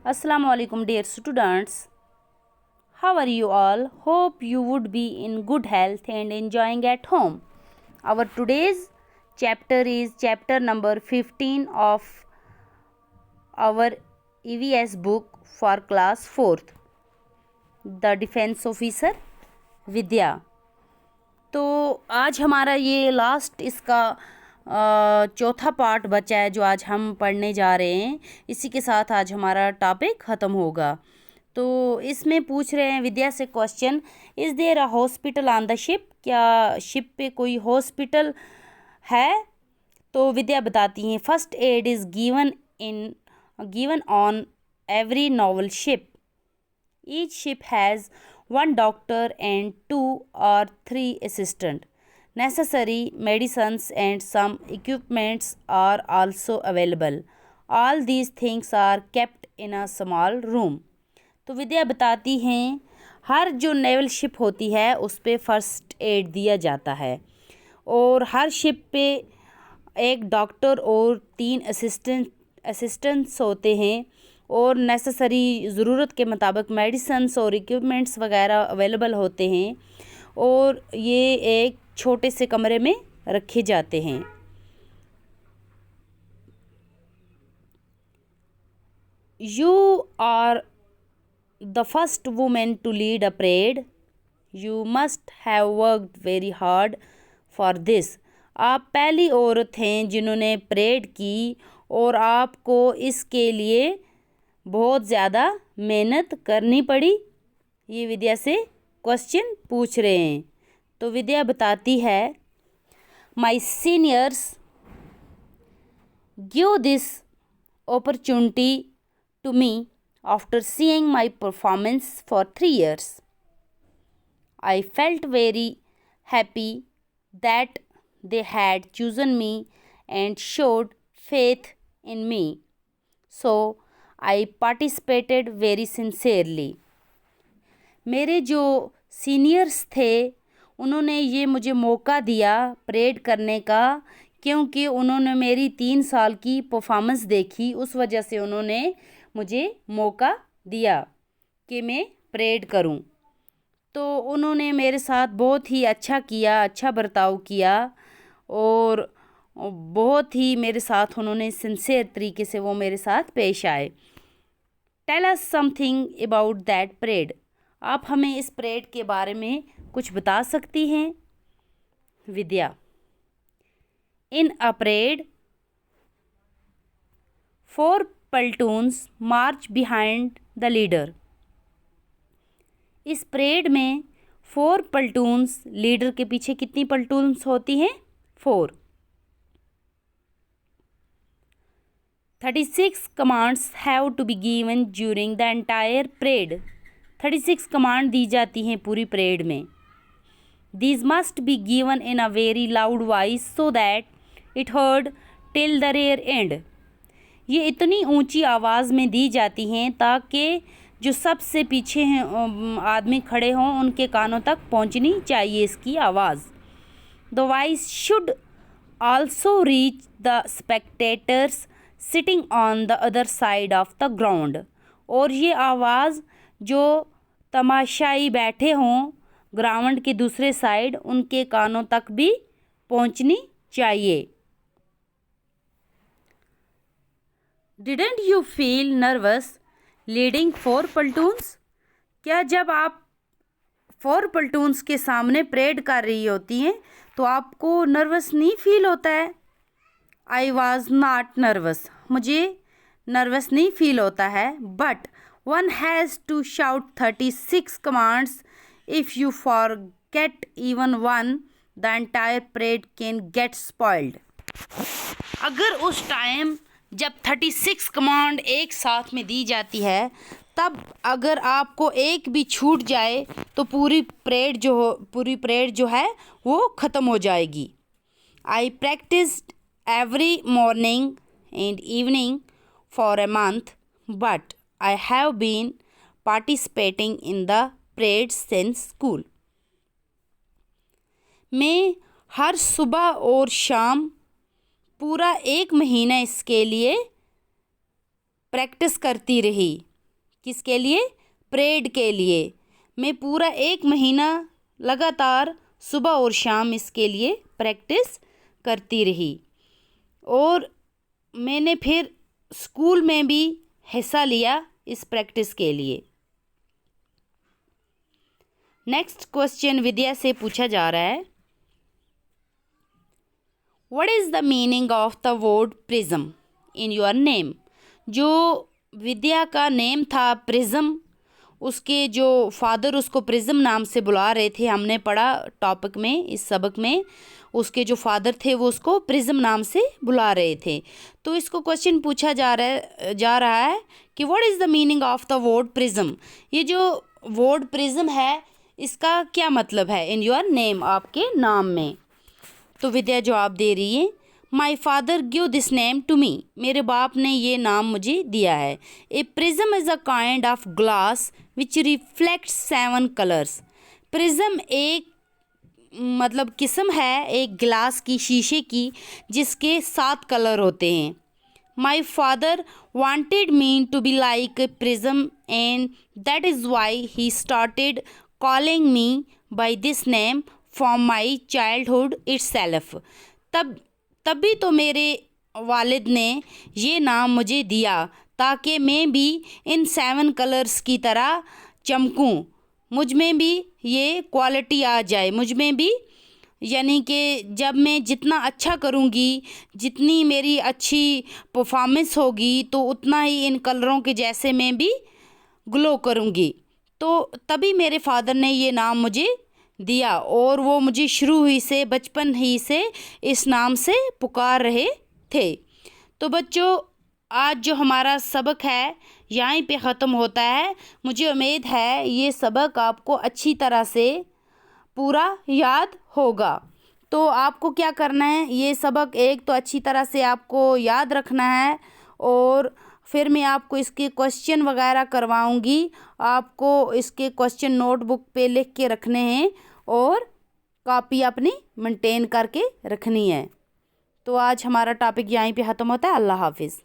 Assalamu alaikum dear students. How are you all? Hope you would be in good health and enjoying at home. Our today's chapter is chapter number 15 of our EVS book for class 4th. The Defense Officer विद्या। तो आज हमारा ये last इसका चौथा part बचा है जो आज हम पढ़ने जा रहे हैं। इसी के साथ आज हमारा टॉपिक ख़त्म होगा। तो इसमें पूछ रहे हैं विद्या से question, is there a hospital on the ship? क्या शिप पे कोई हॉस्पिटल है? तो विद्या बताती हैं, first aid is given on every naval ship. Each ship has one doctor and 2 or 3 assistant. Necessary medicines and some equipments are also available. All these things are kept in a small room. तो विद्या बताती हैं, हर जो naval ship होती है उस पे first aid दिया जाता है और हर शिप पे एक डॉक्टर और 3 असिस्टेंट्स होते हैं और नेसेसरी ज़रूरत के मुताबिक मेडिसन्स और इक्विपमेंट्स वगैरह अवेलेबल होते हैं और ये एक छोटे से कमरे में रखे जाते हैं। You are the first women to lead a parade. You must have worked very hard for this. आप पहली औरत हैं जिन्होंने परेड की और आपको इसके लिए बहुत ज़्यादा मेहनत करनी पड़ी। ये विद्या से क्वेश्चन पूछ रहे हैं। तो विद्या बताती है, my seniors give this opportunity to me after seeing my performance for 3 years. I felt very happy that they had chosen me and showed faith in me. So I participated very sincerely. मेरे जो seniors थे उन्होंने ये मुझे मौका दिया parade करने का, क्योंकि उन्होंने मेरी 3 साल की परफॉर्मेंस देखी। उस वजह से उन्होंने मुझे मौका दिया कि मैं परेड करूं। तो उन्होंने मेरे साथ बहुत ही अच्छा किया, अच्छा बर्ताव किया और बहुत ही मेरे साथ उन्होंने सिंसियर तरीके से वो मेरे साथ पेश आए। Tell us something about that parade. आप हमें इस परेड के बारे में कुछ बता सकती हैं? Vidya, in a parade 4 platoons march behind the leader. इस परेड में 4 platoons, लीडर के पीछे कितनी platoons होती हैं? 4. 36 commands have to be given during the entire parade. 36 command दी जाती हैं पूरी परेड में। These must be given in a very loud voice so that it heard till the rear end. ये इतनी ऊंची आवाज़ में दी जाती हैं ताकि जो सबसे पीछे हैं आदमी खड़े हों उनके कानों तक पहुंचनी चाहिए इसकी आवाज़। The voice should also reach the spectators sitting on the other side of the ground. और ये आवाज़ जो तमाशाई बैठे हों ग्राउंड के दूसरे साइड उनके कानों तक भी पहुंचनी चाहिए। Didn't you feel nervous leading 4 platoons? क्या जब आप 4 platoons के सामने परेड कर रही होती हैं तो आपको नर्वस नहीं फील होता है? I was not nervous. मुझे नर्वस नहीं फील होता है। But one has to shout 36 commands. If you forget even one the entire parade can get spoiled. अगर उस टाइम जब 36 कमांड एक साथ में दी जाती है तब अगर आपको एक भी छूट जाए तो पूरी परेड जो है वो ख़त्म हो जाएगी। I practised every morning and evening for a month but I have been participating in the parade since school. मैं हर सुबह और शाम पूरा 1 महीना इसके लिए प्रैक्टिस करती रही। किसके लिए? परेड के लिए। मैं पूरा 1 महीना लगातार सुबह और शाम इसके लिए प्रैक्टिस करती रही और मैंने फिर स्कूल में भी हिस्सा लिया इस प्रैक्टिस के लिए। नेक्स्ट क्वेश्चन विद्या से पूछा जा रहा है, what is the meaning of the word prism in your name? जो विद्या का नेम था प्रिज्म, उसके जो फादर उसको प्रिज्म नाम से बुला रहे थे, हमने पढ़ा टॉपिक में, इस सबक में, उसके जो फादर थे वो उसको प्रिज्म नाम से बुला रहे थे। तो इसको क्वेश्चन पूछा जा रहा है कि what is the meaning of the word prism? ये जो वर्ड प्रिज्म है इसका क्या मतलब है इन योर नेम, आपके नाम में? तो विद्या जवाब दे रही है, my father give this name to me, मेरे बाप ने ये नाम मुझे दिया है। A prism is a kind of glass which reflects 7 colours. Prism एक मतलब किस्म है एक गिलास की, शीशे की, जिसके 7 कलर होते हैं। My father wanted me to be like a prism and that is why he started calling me by this name from my childhood itself. तभी तो मेरे वालिद ने ये नाम मुझे दिया ताकि मैं भी इन 7 कलर्स की तरह चमकूं, मुझ में भी ये क्वालिटी आ जाए, मुझ में भी, यानी कि जब मैं जितना अच्छा करूँगी, जितनी मेरी अच्छी परफॉर्मेंस होगी, तो उतना ही इन कलरों के जैसे मैं भी ग्लो करूँगी। तो तभी मेरे फादर ने ये नाम मुझे दिया और वो मुझे शुरू ही से, बचपन ही से इस नाम से पुकार रहे थे। तो बच्चों, आज जो हमारा सबक है यहीं पे ख़त्म होता है। मुझे उम्मीद है ये सबक आपको अच्छी तरह से पूरा याद होगा। तो आपको क्या करना है, ये सबक एक तो अच्छी तरह से आपको याद रखना है और फिर मैं आपको इसके क्वेश्चन वगैरह करवाऊंगी। आपको इसके क्वेश्चन नोटबुक पे लिख के रखने हैं और कॉपी अपनी मेंटेन करके रखनी है। तो आज हमारा टॉपिक यहीं पे ख़त्म होता है। अल्लाह हाफिज़।